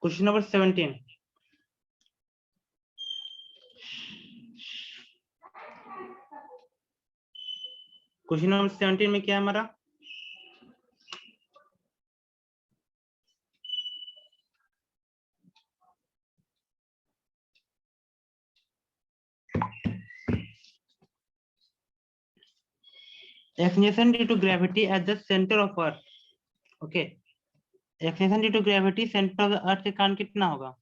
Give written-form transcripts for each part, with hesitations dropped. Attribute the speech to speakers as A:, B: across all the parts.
A: Question number 17। Question number 17 में क्या है हमारा? Acceleration due to gravity at the centre of earth. Okay, acceleration due to gravity centre of the earth के कारण कितना होगा?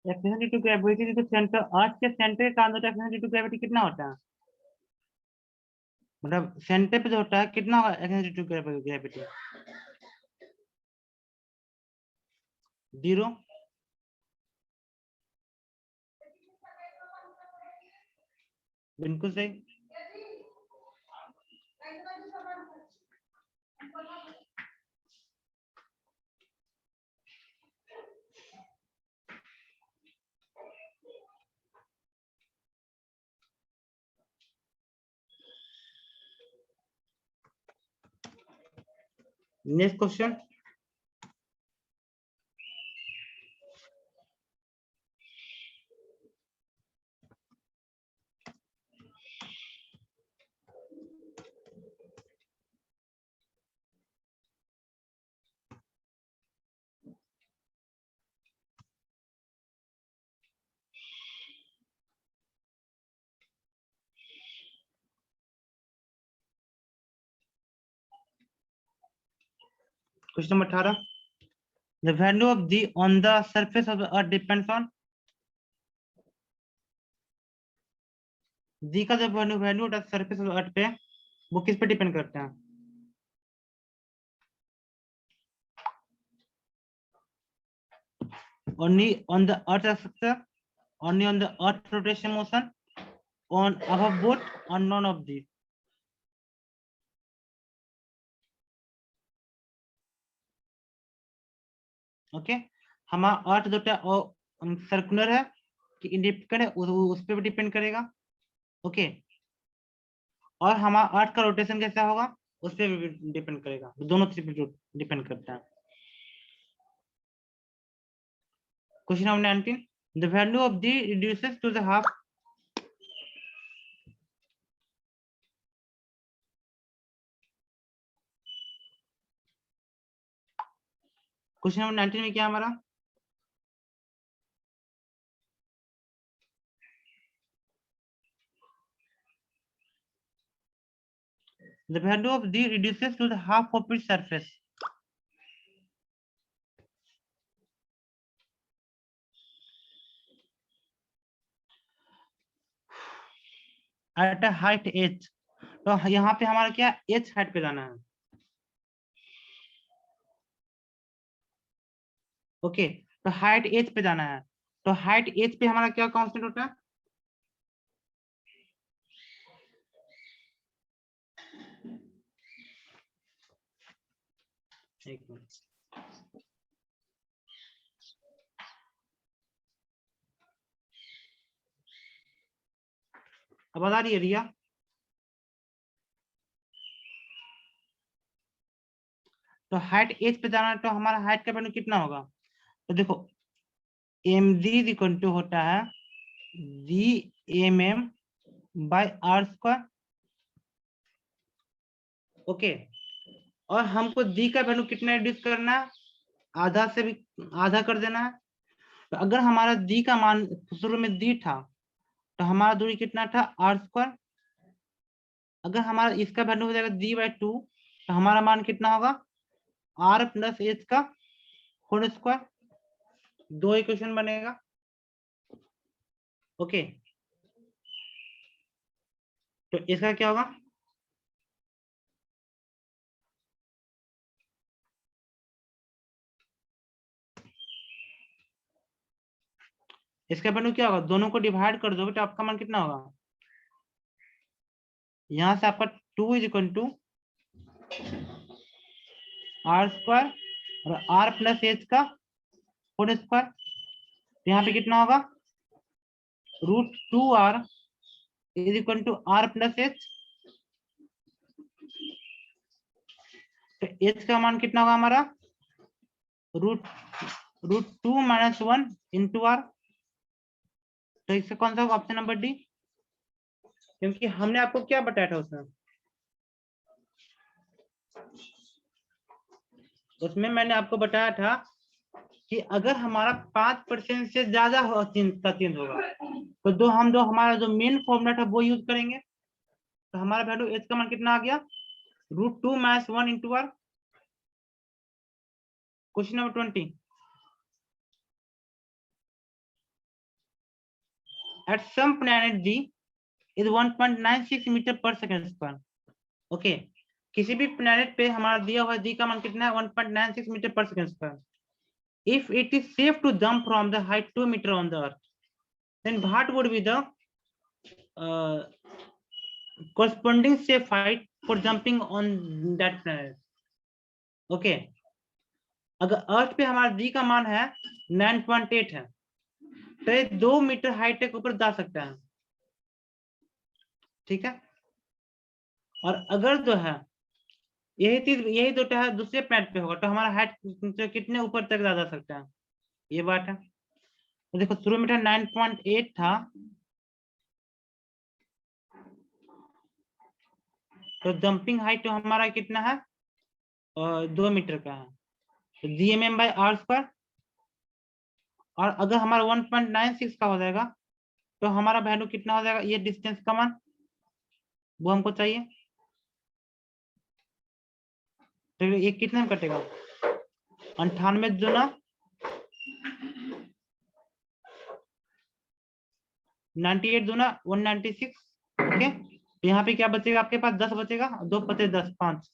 A: Acceleration due to gravity due to centre, earth के centre के कारण होता है एक्सलेशन ड्यू टू ग्रेविटी कितना होता है? मतलब सेंटर पे जो होता है कितना होगा एक्सलेशन ड्यू टू ग्रेविटी? 0। बिल्कुल सही। Next question. Question number 18। The value of d on the surface of the earth depends on, d का जो वैल्यू होता है सरफेस ऑफ अर्थ पे, वो किस पे डिपेंड करता है? Only on the earth structure, only on the earth rotation motion, on above both, or none of these? Okay, हमारा अर्थ जो है सर्कुलर है कि इंडिपेंडेंट है, उस पर भी डिपेंड करेगा। ओके, और हमारा अर्थ का रोटेशन कैसा होगा उस पर भी डिपेंड करेगा, दोनों चीज पे डिपेंड करता है। Question number 19। The value of d reduces to the half. Question number 19 में क्या हमारा? The value of d reduces to the half of its surface. At a height h, तो यहाँ पे हमारा क्या h हाइट पे जाना है। ओके, तो हाइट h पे जाना है, तो हाइट h पे हमारा क्या कांस्टेंट होता है? एक मिनट, अब बता रही है रिया? तो हाइट h पे जाना है, तो हमारा हाइट का वैल्यू कितना होगा? तो देखो md इक्वल टू होता है d by r square. Okay, और हमको d का वैल्यू कितना रिड्यूस करना है? आधा से भी आधा कर देना है। तो अगर हमारा d का मान शुरू में d था, तो हमारा दूरी कितना था? R square. अगर हमारा इसका वैल्यू हो जाएगा d/2, तो हमारा मान कितना होगा? r प्लस h का होल स्क्वायर। दो इक्वेशन बनेगा। ओके, तो इसका क्या होगा? इसका वैल्यू क्या होगा, दोनों को डिवाइड कर दोगे तो आपका मान कितना होगा, यहाँ से आपका 2 is equal to are square और आर प्लस एच का होल स्क्वायर, यहाँ पे कितना होगा, √2r is equal to r plus h. तो एच का मान कितना होगा हमारा, √2 माइनस 1 इंटू आर। तो इससे कौन सा होगा, ऑप्शन नंबर डी, क्योंकि हमने आपको क्या बताया था उसमें, उसमें मैंने आपको बताया था कि अगर हमारा 5% से ज्यादा चेंज होगा तो दो हमारा जो मेन फॉर्मूला था वो यूज करेंगे। तो हमारा वैल्यू एच का मान कितना आ गया, √2 minus 1 into r. Question number 20, at some planet d is 1.96 metre per second square. Okay, किसी भी प्लेनेट पे हमारा दिया हुआ डी का मान कितना है, 1.96 metre per second square. If it is safe to jump from the height 2 metre on the earth, then what would be the corresponding safe height for jumping on that planet। Okay, अगर earth पे हमारा D का मान है 9.8 है, तो ये 2 metre height के ऊपर जा सकता है, ठीक है। और अगर जो है यही दो है दूसरे प्लेनेट पे होगा तो हमारा हाइट कितने ऊपर तक जा सकता है, ये बात है। तो देखो शुरू में था 9.8 था, तो जंपिंग हाइट तो हमारा कितना है, 2 मीटर का है, तो GMM बाई आर स्क्वायर। और अगर हमारा 1.96 का हो जाएगा तो हमारा वैल्यू कितना हो जाएगा, ये डिस्टेंस का मान वो हमको चाहिए। तो ये कितने में कटेगा, 98 दूना 98 दूना 196। ओके, तो यहाँ पे क्या बचेगा आपके पास, 10 बचेगा, 2 पते 10, 5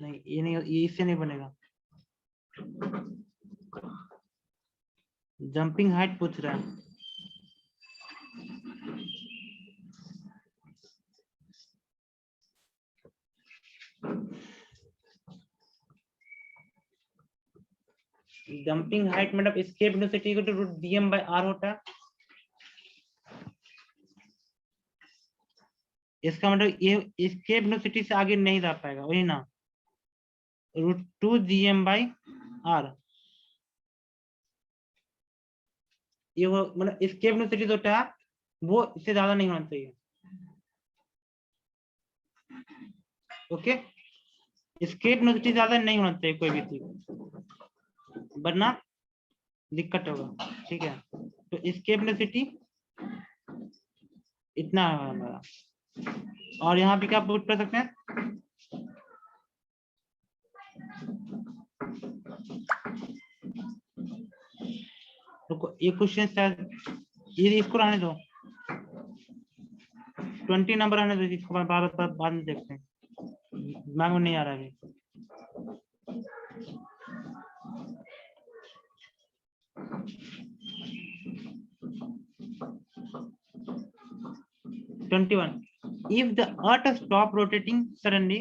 A: नहीं, ये नहीं, ये इससे नहीं बनेगा। जंपिंग हाइट पूछ रहा है, जंपिंग हाइट मतलब एस्केप वेलोसिटी को तो √dm बाय r होता है। इसका मतलब ये एस्केप वेलोसिटी से आगे नहीं जा पाएगा, वही ना, √2 बाई r। ये वो मतलब एस्केप वेलोसिटी जो होता है वो इससे ज्यादा नहीं होना चाहिए। ओके, एस्केप वेलोसिटी ज्यादा नहीं होना चाहिए कोई भी चीज, वरना दिक्कत होगा, ठीक है। तो एस्केप वेलोसिटी इतना है हमारा। और यहाँ पे क्या पुट कर सकते हैं, तो ये क्वेश्चन शायद ये इसको रहने दो, 20 नंबर रहने दो, इसको बाद में देखते हैं, दिमाग में नहीं आ रहा है। 21, if the earth stop rotating suddenly,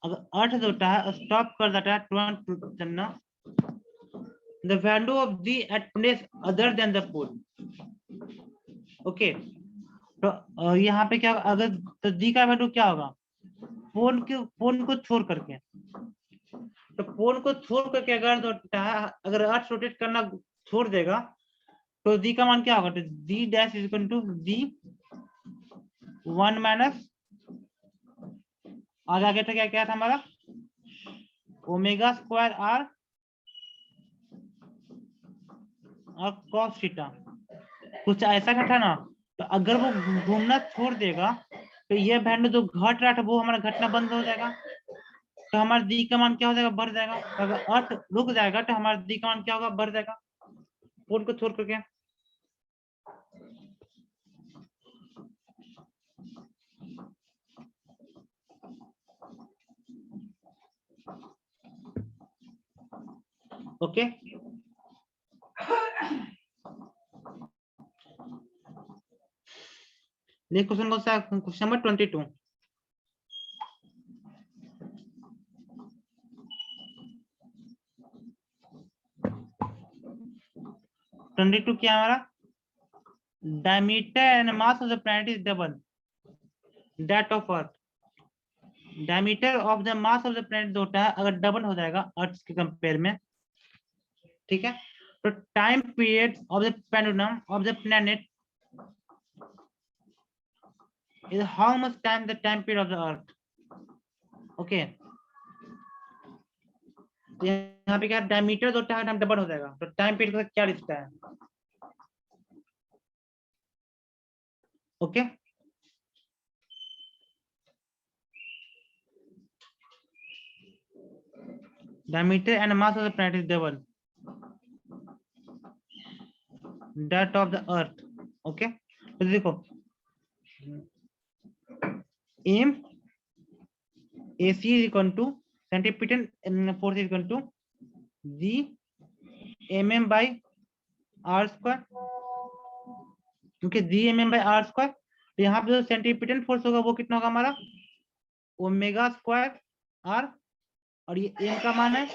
A: अगर अर्थ जो होता है स्टॉप कर देता है तुरंत चलना, the value of d at place other than the pole। Okay, तो यहाँ पे क्या अगर तो d का वैल्यू क्या होगा, पोल को छोड़ करके, तो पोल को छोड़ करके अगर जो होता है अगर अर्थ रोटेट करना छोड़ देगा तो d का मान क्या होगा, तो d dash is equal to d 1 minus आगे था क्या क्या था हमारा, ओमेगा स्क्वायर r और cos थीटा, कुछ ऐसा का था ना। तो अगर वो घूमना छोड़ देगा तो ये वैल्यू जो घट रहा था वो हमारा घटना बंद हो जाएगा, तो हमारा डी का मान क्या हो जाएगा, बढ़ जाएगा। अगर अर्थ रुक जाएगा तो हमारा डी का मान क्या होगा, बढ़ जाएगा पोल को छोड़ करके। ओके, नेक्स्ट क्वेश्चन कौन सा? Question number 22। क्या है हमारा? Diameter and mass of the planet is double that of earth. Diameter of the mass of the planet जो होता है अगर डबल हो जाएगा अर्थ के कंपेयर में, ठीक है, तो time period of the pendulum of the planet is how much time the time period of the earth. Okay, तो यहाँ पे क्या डायमीटर जो होता है डबल हो जाएगा, तो टाइम पीरियड का क्या रिश्ता है? Okay, diameter and mass of the planet is double that of the earth. Okay, तो देखो m AC is equal to centripetal force is equal to g mm by r square, क्योंकि g mm by r square, तो यहाँ पे जो centripetal force होगा वो कितना होगा हमारा? ओमेगा स्क्वायर r, और ये m का मान है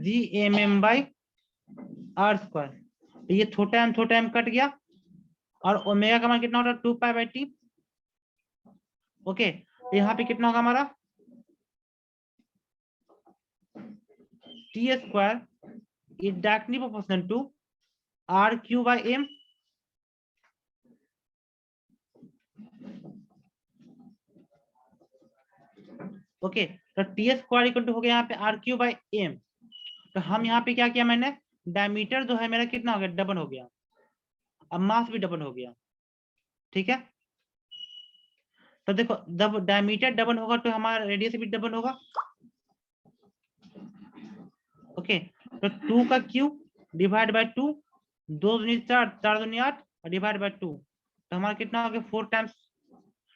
A: g mm by r square, तो ये छोटा m कट गया, और ओमेगा का मान कितना होगा? 2 पाई बाई टी। ओके, तो यहाँ पे कितना होगा हमारा? T square is directly proportional to R Q by M. Okay, तो टी स्क्वायर इक्वल टू हो गया यहाँ पे आर क्यू बाई एम। तो हम यहाँ पे क्या किया मैंने? डायमीटर जो है मेरा कितना हो गया? डबल हो गया, अब मास भी डबल हो गया, ठीक है। तो देखो जब डायमीटर डबल होगा तो हमारा रेडियस भी डबल होगा। ओके, तो 2 का क्यूब डिवाइड बाय 2, 2 दूनी 4, 4 दूनी 8, डिवाइड बाय 2, तो हमारा कितना हो गया? 4 टाइम्स,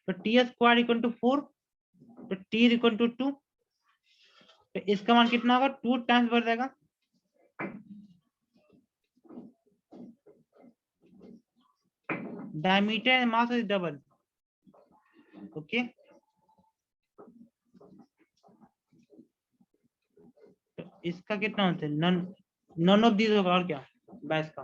A: तो टी स्क्वायर इक्वल टू 4, तो टी इक्वल टू 2, तो इसका मान कितना होगा? 2 टाइम्स बढ़ जाएगा। Diameter and mass is double. Okay, तो इसका कितना होता है? नन ऑफ दीज होगा, और क्या 22 का।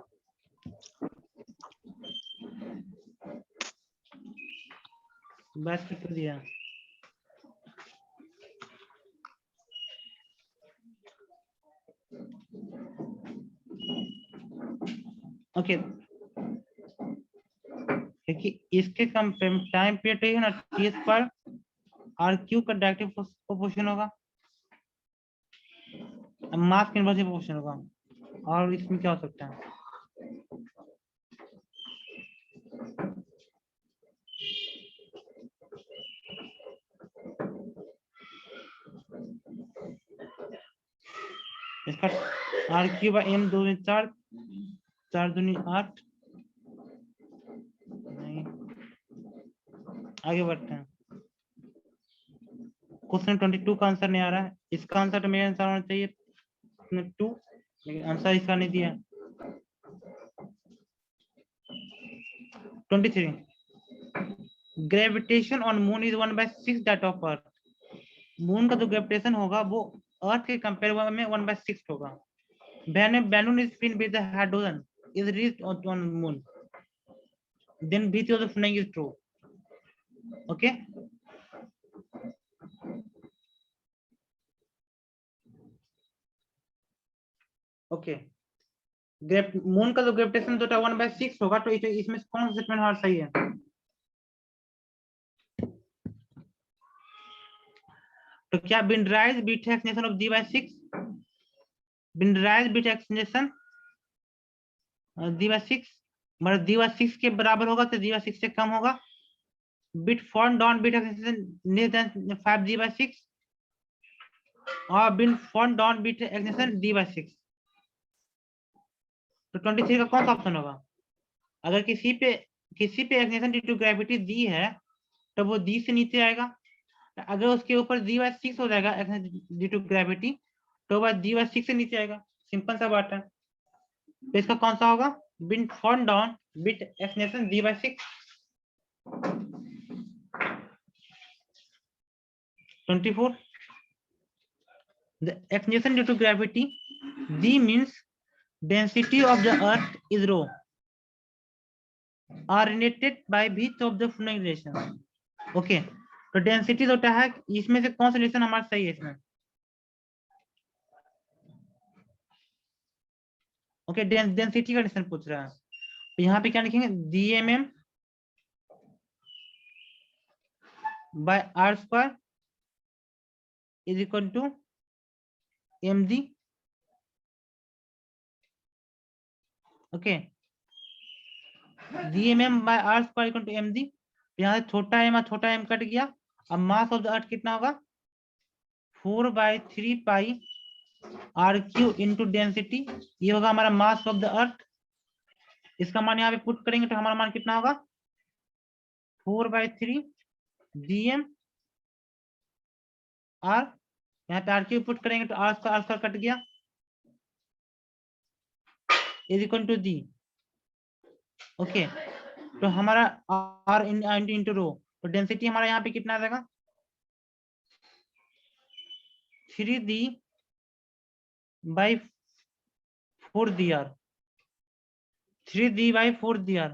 A: बस कर दिया। ओके, देखिए इसके कंपेयर टाइम पीरियड है ना, टी स्क्वायर आर क्यू का डायरेक्टली प्रोपोर्शन होगा, मास के इनवर्सली प्रोपोर्शन होगा, और इसमें क्या हो सकता है? इसका आर क्यू बाई एम 2 4, 4 दूनी 8। नहीं, आगे बढ़ते हैं। क्वेश्चन 22 का आंसर नहीं आ रहा है, इसका आंसर तो मेरा आंसर होना चाहिए 2, लेकिन आंसर इसका नहीं दिया। 23, gravitation on moon is 1/6 that of earth. Moon का जो ग्रेविटेशन होगा वो अर्थ के कंपेयर में 1/6 होगा। When a balloon is filled with the hydrogen is reached on moon, then B theory of flying is true. Okay. Okay. Moon का जो gravitation जो 1/6 होगा, तो इसमें कौन सा स्टेटमेंट हमारा सही है? तो क्या बिंडराइज बीटा एक्सटेंशन ऑफ d/6, बिंडराइज बीटा एक्सटेंशन d/6 मतलब d/6 के बराबर होगा तो d/6 से कम होगा। Bit form down beta extension less than 5 d/6, और bit form down beta extension d/6। तो 23 का कौन सा ऑप्शन होगा? अगर किसी पे एक्सटेंशन ड्यू टू ग्रेविटी दी है तो वो दी से नीचे आएगा, अगर उसके ऊपर d/6 हो जाएगा ड्यू टू ग्रेविटी तो वह d/6 से नीचे आएगा। सिंपल सा बात है। तो इसका कौन सा होगा? बिन फॉर्म डाउन बिट एक्सनेशन d by 6 24. The acceleration due to gravity, d means density of the earth is rho, are related by width of the flowing relation. Okay, तो डेंसिटी होता है, इसमें से कौन सा रिलेशन हमारा सही है इसमें? ओके, डेंसिटी का रिलेशन पूछ रहा है, तो यहाँ पे क्या लिखेंगे? dmm by r square is equal to mg. Okay, dmm by r square equal to mg. यहाँ से छोटा m और छोटा m कट गया, अब मास ऑफ द अर्थ कितना होगा? 4/3 पाई आर क्यू इंटू डेंसिटी, ये होगा हमारा मास ऑफ द अर्थ। इसका मान यहाँ पे पुट करेंगे तो हमारा मान कितना होगा? 4/3 dm आर, यहाँ पे आर क्यू पुट करेंगे तो आर स्क्वायर कट गया, is equal to D. Okay, तो हमारा आर इंटू रो, तो डेंसिटी हमारा यहाँ पे कितना आ जाएगा? 3d by 4dr, 3d by 4dr,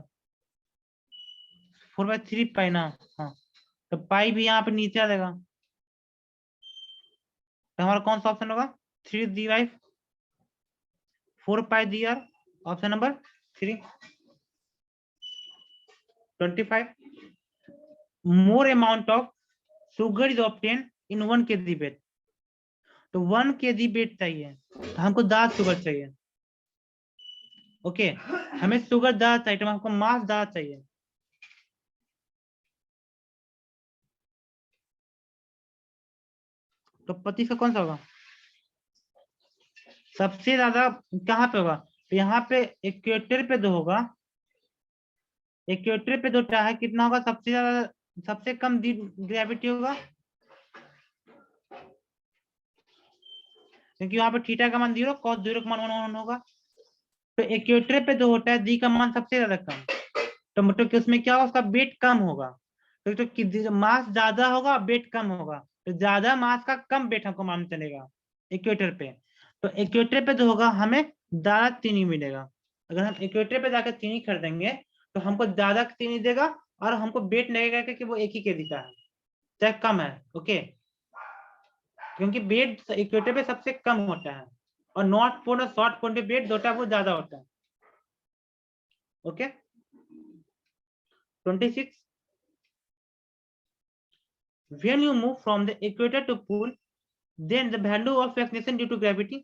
A: 4/3 पाई ना, हाँ, तो पाई भी यहाँ पे नीचे आ जाएगा, तो हमारा कौन सा ऑप्शन होगा? 3d by 4 pi dr, option number 3। 25. More amount of sugar is obtained in 1 kg weight, तो 1 kg weight चाहिए, तो हमको 10 शुगर चाहिए। ओके, हमें शुगर 10 चाहिए, तो हमको मास 10 चाहिए। तो 25 का कौन सा होगा? सबसे ज्यादा कहाँ पे होगा? तो यहाँ पे इक्वेटर पे 2 होगा, इक्वेटर पे 2 है, कितना होगा सबसे ज्यादा? सबसे कम ग्रेविटी होगा, क्योंकि वहां पे थीटा का मान 0, cos 0 का मान 1 होगा, तो इक्वेटर पे 2 होता है, डी का मान सबसे ज्यादा कम, तो मतलब कि उसमें क्या होगा? उसका वेट कम होगा, तो मास ज्यादा होगा, वेट कम होगा, तो ज्यादा मास का कम वेट हमको मान चलेगा इक्वेटर पे, तो इक्वेटर पे 2 होगा, हमें ज्यादा चीनी मिलेगा। अगर हम इक्वेटर पे जाकर चीनी खरीदेंगे तो हमको ज्यादा चीनी देगा और हमको वेट लगेगा कि वो एक ही केजी का है, चाहे कम है। ओके, क्योंकि वेट इक्वेटर पे सबसे कम होता है, और नॉर्थ पोल और साउथ पोल पे वेट होता है वो ज्यादा होता है। Okay, 26. When you move from the equator to pole, then the value of acceleration due to gravity,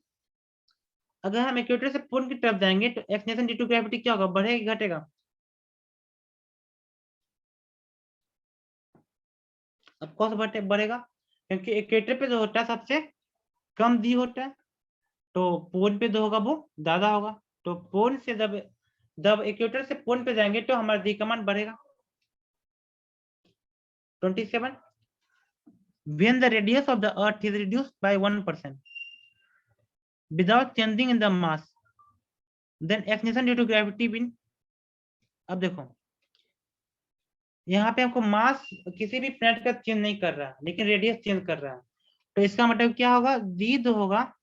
A: अगर हम इक्वेटर से पोल की तरफ जाएंगे तो एक्सलेशन ड्यू टू ग्रेविटी क्या होगा? बढ़ेगा कि घटेगा? अब कौन सा बढ़ेगा? क्योंकि इक्वेटर पे जो होता है सबसे कम दी होता है, तो पोल पे जो होगा वो ज्यादा होगा, तो पोल से जब जब इक्वेटर से पोल पे जाएंगे तो हमारा डी का मान बढ़ेगा। 27. When the radius of the earth is reduced by 1% without changing in the mass, then acceleration due to gravity will, अब देखो यहाँ पे हमको मास किसी भी प्लैनेट का चेंज नहीं कर रहा है, लेकिन रेडियस चेंज कर रहा है, तो इसका मतलब क्या होगा? डी जो होगा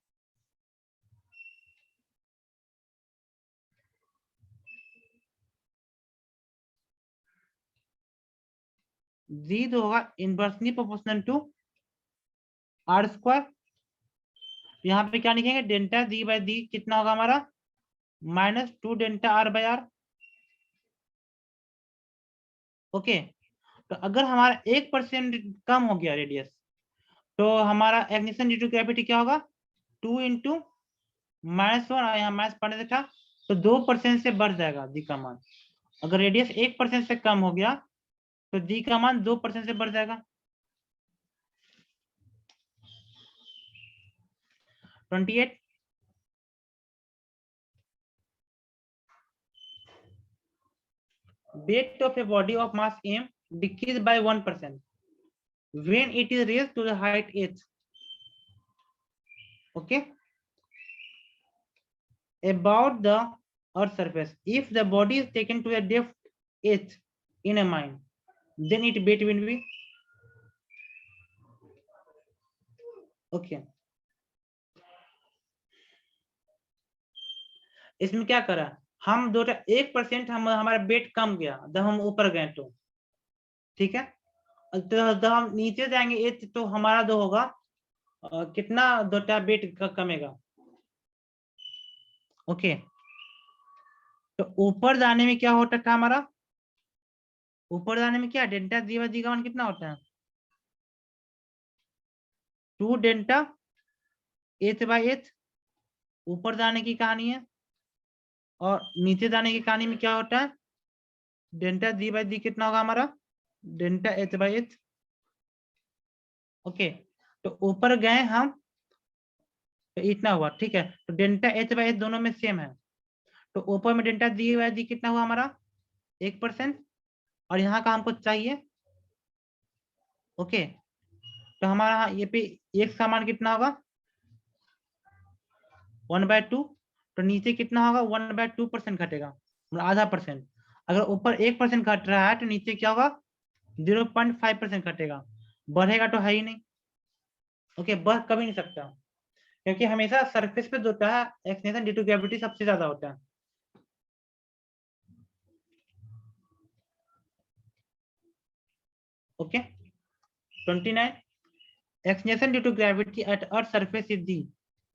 A: जी जो होगा inversely proportional to are square. यहाँ पे क्या लिखेंगे? डेल्टा डी बाई डी कितना होगा हमारा? -2 delta R by R. Okay, तो अगर हमारा 1% कम हो गया रेडियस, तो हमारा एक्नेशन ड्यू टू ग्रेविटी क्या होगा? 2 इंटू -1, यहाँ माइनस पढ़ने से था, तो 2% से बढ़ जाएगा डी का मान। अगर रेडियस 1% से कम हो गया तो डी का मान 2% से बढ़ जाएगा। 28. Weight of a body of mass m decrease by 1% when it is raised to the height h. Okay, about the earth surface. If the body is taken to a depth h in a mine, then its weight will be okay. इसमें क्या करा हम 1% हम हमारा wait कम गया जब हम ऊपर गए तो ठीक है। तो जब हम नीचे जाएंगे एच तो हमारा जो होगा कितना 2 वेट कमेगा। ओके तो ऊपर जाने में क्या होता था हमारा ऊपर जाने में क्या डेल्टा जी बाई जी का मान कितना होता है 2 डेल्टा एच बाई एच ऊपर जाने की कहानी है और नीचे जाने की कहानी में क्या होता है डेल्टा जी बाई जी कितना होगा हमारा delta H by H. Okay तो ऊपर गए हम तो इतना हुआ ठीक है। तो डेल्टा एच बाई एच दोनों में सेम है तो ऊपर में डेल्टा जी बाई जी कितना हुआ हमारा 1% और यहाँ का हमको चाहिए। ओके तो हमारा ये पे एक सामान कितना होगा 1/2 तो नीचे कितना होगा 1/2% घटेगा मतलब आधा परसेंट। अगर ऊपर 1% घट रहा है तो नीचे क्या होगा 0.5% घटेगा बढ़ेगा तो है ही नहीं। ओके बढ़ कभी नहीं सकता क्योंकि हमेशा सरफेस पे जो होता है एक्सलेशन ड्यू टू ग्रेविटी सबसे ज्यादा होता है। Okay 29 acceleration due to gravity at earth surface is the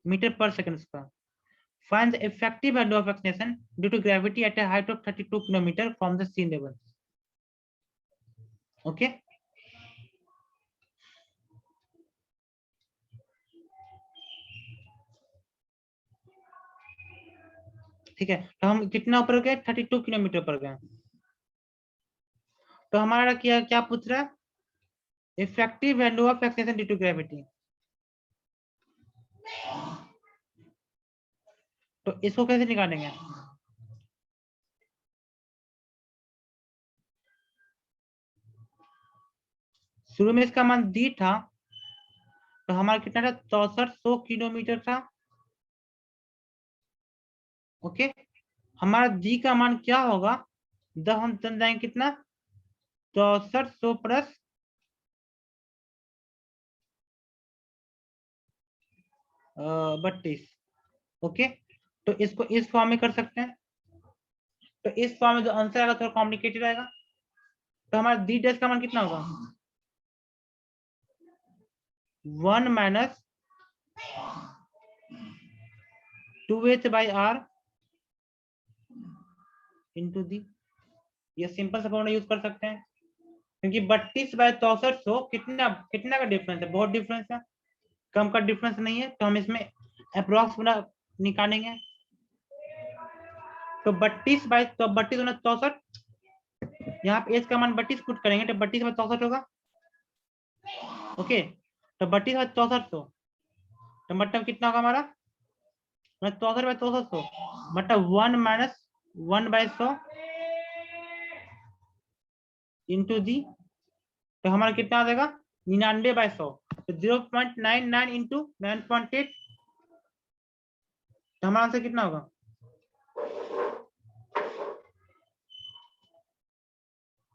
A: metre per second square. Find the effective value of acceleration due to gravity at a height of 32 km from the sea level. Okay. ठीक है तो हम कितना ऊपर गए 32 kilometre पर गए। तो हमारा क्या क्या पूछ रहा है effective value of acceleration due to gravity. तो इसको कैसे निकालेंगे शुरू में इसका मान दी था तो हमारा कितना था 6400 किलोमीटर था। ओके हमारा दी का मान क्या होगा जब हम चल जाएंगे कितना 6400 प्लस 32। ओके तो इसको इस फॉर्म में कर सकते हैं तो इस फॉर्म में जो आंसर आएगा थोड़ा कॉम्प्लिकेटेड आएगा। तो हमारा डी डैश का मान कितना होगा 1 माइनस 2h/r इंटू दी। ये सिंपल सा फॉर्मूला यूज कर सकते हैं क्योंकि 32/6400 कितना कितना का डिफरेंस है बहुत डिफरेंस है कम का डिफरेंस नहीं है तो हम इसमें अप्रोक्स निकालेंगे। तो 32/64 यहाँ पे एच का मान 32 पुट करेंगे तो 32/64 होगा। ओके तो 32/6400 तो मतलब कितना होगा हमारा 64/6400 मतलब 1 माइनस 1/100 इंटू दी। तो हमारा कितना आ जाएगा 99/100 तो 0.99 इंटू 9.8 तो हमारा आंसर कितना होगा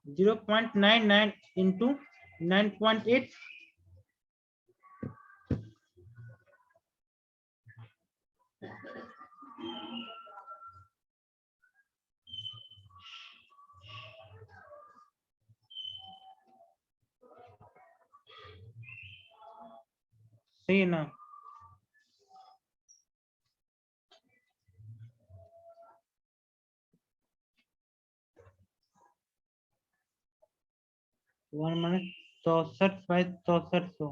A: 0.99 इंटू 9.8। सही है ना 1 माइनस 64/6400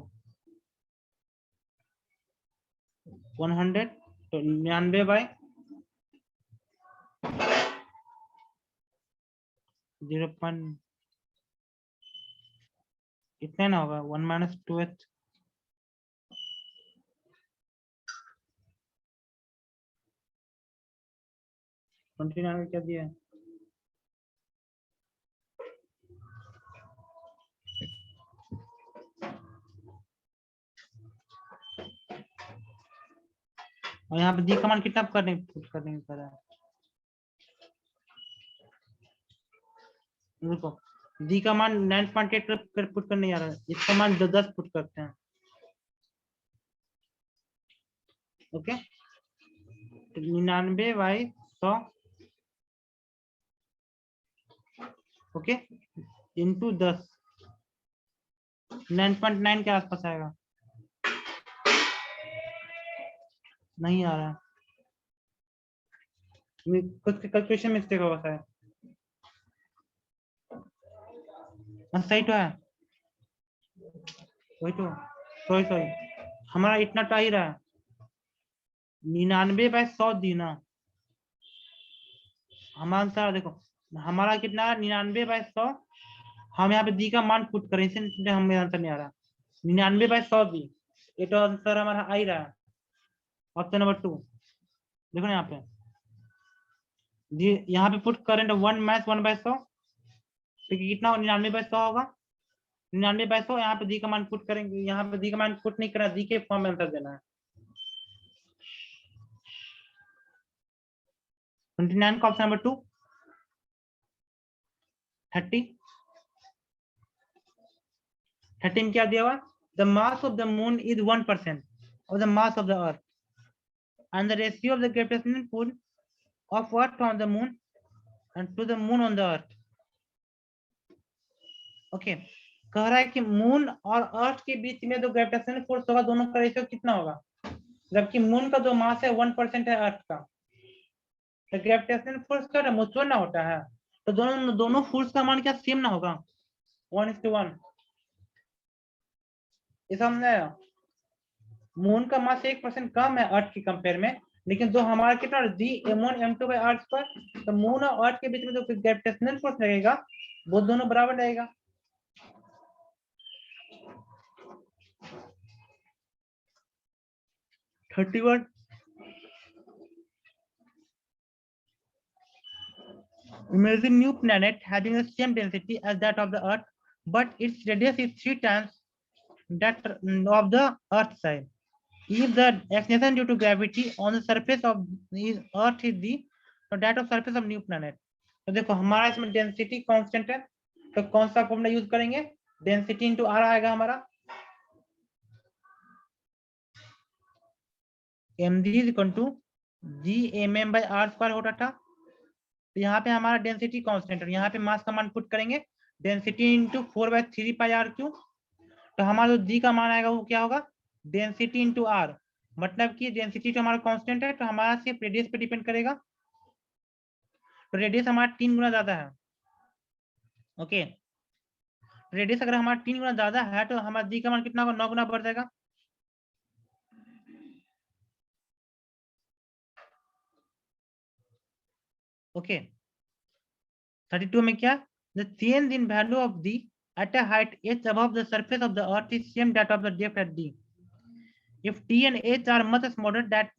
A: 100 तो 99 बाय 0. कितना ना होगा 1 माइनस 2h 29 क्या दिया है और यहाँ पे दी कमांड कितना करने कर रहा है देखो डी का मान 9.8 कर पुट करने जा रहा है, इसका मान 10 पुट करते हैं। ओके 99/100 ओके इंटू 10 9.9 के आसपास आएगा, नहीं आ रहा है, कुछ कैलकुलेशन मिस्टेक होगा शायद। सही तो है, वही तो, सॉरी हमारा इतना तो आ ही रहा है, 99/100 दी ना हमारा आंसर। देखो हमारा कितना है 99/100, हम यहाँ पे दी का मान पुट करें, इसलिए हमें आंसर नहीं आ रहा। 99/100 दी, ये तो आंसर हमारा आ ही रहा है, ऑप्शन नंबर 2। देखो ना यहाँ पे यहाँ पे पुट करें तो 1/100, तो कितना 99/100 होगा, 99/100 यहाँ पे दी का मान पुट करेंगे, यहाँ पे दी का मान पुट नहीं करना, दी के फॉर्म में आंसर देना है। 29 का ऑप्शन नंबर 2। 30 में क्या दिया हुआ, the mass of the moon is 1% of the mass of the earth and the ratio of the gravitational pull of earth on the moon and to the moon on the earth। Okay कह रहा है कि moon और अर्थ के बीच में जो gravitational force होगा, दोनों का रेशियो कितना होगा, जबकि मून का जो मास है 1% है अर्थ का, तो ग्रेविटेशनल फोर्स का म्यूचुअल ना होता है, तो दोनों फोर्स का मान क्या सेम ना होगा, 1:1। ये समझ आया, मून का मास 1% कम है अर्थ के कंपेयर में, लेकिन जो हमारा कितना जी m1 m2 बाय अर्थ पर, तो मून और अर्थ के बीच में जो ग्रेविटेशनल फोर्स लगेगा वो दोनों बराबर रहेगा। Imagine new planet having the same density as that of the earth, but its radius is 3 times that of the earth side. If the acceleration due to gravity on the surface of the earth is the that of surface of new planet, तो देखो हमारा इसमें density constant है, तो कौन सा formula use करेंगे, density into are आएगा हमारा, mg is equal to g/m/r² होता था, तो यहाँ पे हमारा डेंसिटी कांस्टेंट है, यहाँ पे मास का मान पुट करेंगे, डेंसिटी इंटू 4/3πr3, तो हमारा जो जी का मान आएगा वो क्या होगा, डेंसिटी इंटू आर, मतलब कि डेंसिटी तो हमारा कांस्टेंट है, तो हमारा सिर्फ रेडियस पे डिपेंड करेगा, तो रेडियस हमारा 3 गुना ज्यादा है। ओके रेडियस अगर हमारा 3 गुना ज्यादा है, तो हमारा जी का मान कितना होगा, 9 गुना बढ़ जाएगा। ओके 32 में क्या, the change in value of d at a height h above the surface of the earth is same that of the depth at d if d and h are much smaller that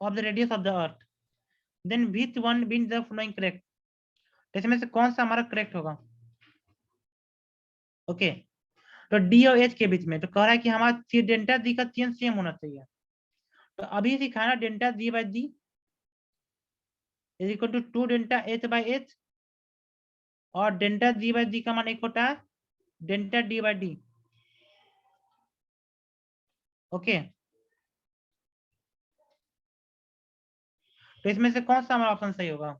A: of the radius of the earth, then which one being the following correct, इसमें से कौन सा हमारा correct होगा। Okay तो D और H के बीच में, तो कह रहा है कि हमारा डेल्टा डी का चेंज सेम होना चाहिए, तो अभी सिखाना delta D by D is equal to 2 delta H by H, और डेल्टा डी बाई डी का मान एक होता है delta D by D. Okay तो इसमें से कौन सा हमारा ऑप्शन सही होगा,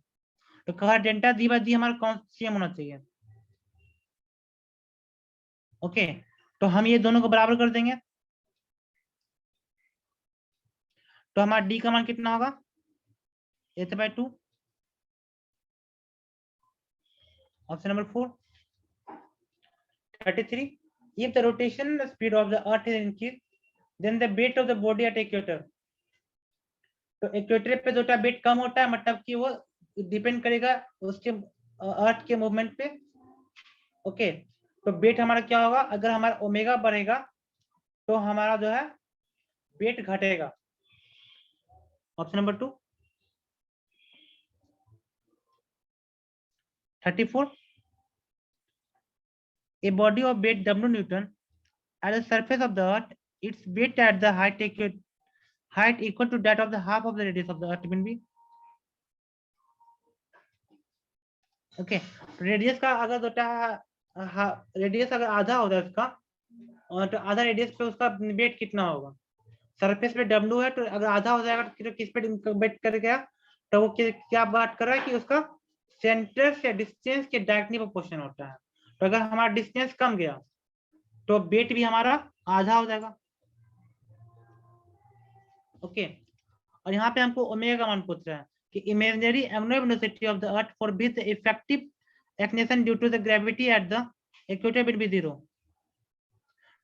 A: तो कहा डेल्टा डी बाई डी हमारा कौन सेम होना चाहिए। ओके तो हम ये दोनों को बराबर कर देंगे, तो हमारा डी का मान कितना होगा, h/2। Option number 4। 33 if the rotation speed of the earth is increased, then the weight of the body at equator, तो इक्वेटर पे जो वेट कम होता है, मतलब कि वो डिपेंड करेगा उसके अर्थ के मूवमेंट पे। ओके तो वेट हमारा क्या होगा, अगर हमारा ओमेगा बढ़ेगा तो हमारा जो है वेट घटेगा। Option number 2। 34 a body of weight w newton at the surface of the earth, its weight at the height equal to that of the half of the radius of the earth will be, okay, radius का अगर radius अगर आधा होता है उसका, और तो आधा रेडियस पे उसका वेट कितना होगा? सरफेस पे डब्ल्यू है, तो अगर आधा हो जाएगा तो किस पे वेट कर गया? तो वो क्या बात कर रहा है कि उसका सेंटर से डिस्टेंस के डायरेक्टली प्रोपोर्शन होता है। तो अगर हमारा डिस्टेंस कम गया तो वेट भी हमारा आधा हो जाएगा। ओके, और यहाँ पे हमको ओमेगा का मान पूछ रहा है कि imaginary angular velocity of the earth for with effective acceleration due to the gravity at the equator will be 0।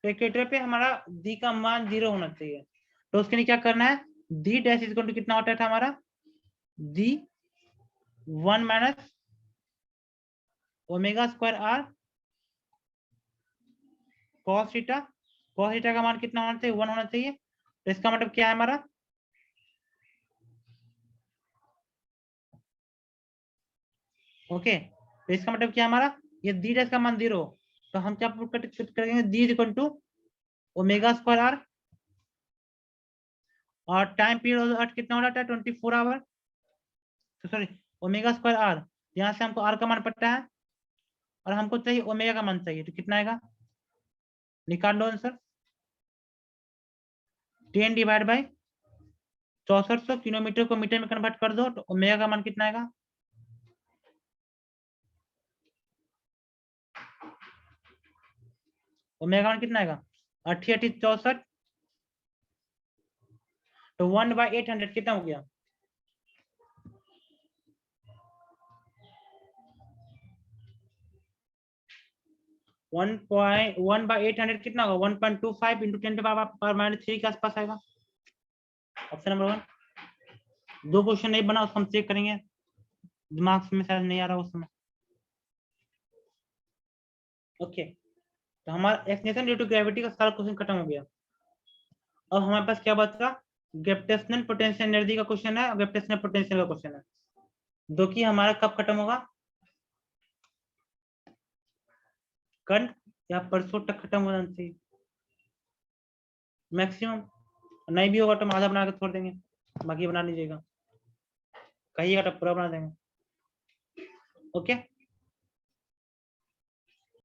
A: तो इक्वेटर पे हमारा डी का मान 0 होना चाहिए। तो उसके लिए क्या करना है? D dash is equal to कितना होता था हमारा? D 1 minus omega square R cos theta. Cos theta का मान कितना होना चाहिए? 1 होना चाहिए। तो इसका मतलब क्या है हमारा? ओके, तो इसका मतलब क्या हमारा? ये डी डैश का मान 0, तो हम क्या प्रूव करेंगे? D is equal to omega square R, और टाइम पीरियड ऑफ अर्थ कितना हो रहा है? 24 आवर। तो सॉरी, ओमेगा स्क्वायर आर, यहाँ से हमको आर का मान पता है और हमको चाहिए ओमेगा का मान चाहिए, तो कितना आएगा? निकाल लो आंसर। 10 डिवाइड बाई 6400 किलोमीटर को मीटर में कन्वर्ट कर दो, तो ओमेगा का मान कितना आएगा? ओमेगा का मान कितना आएगा? 8864, तो 1/800 कितना हो गया? 1/800 कितना होगा? 1.25 इंटू 10⁻³ के आसपास आएगा। Option number 1। 2 क्वेश्चन नहीं बना, उसको हम चेक करेंगे, दिमाग में शायद नहीं आ रहा उस समय। ओके, तो हमारा एक्सटेंशन ड्यू टू ग्रेविटी का सारा क्वेश्चन खत्म हो गया। अब हमारे पास क्या बचा? ग्रेविटेशनल पोटेंशियल एनर्जी का क्वेश्चन है और ग्रेविटेशनल पोटेंशियल का क्वेश्चन है, जो कि हमारा कब खत्म होगा? कल या परसों तक खत्म हो जाना चाहिए मैक्सिमम। नहीं भी होगा तो हम आधा बना के छोड़ देंगे, बाकी बना लीजिएगा, कहिएगा तो पूरा बना देंगे। ओके।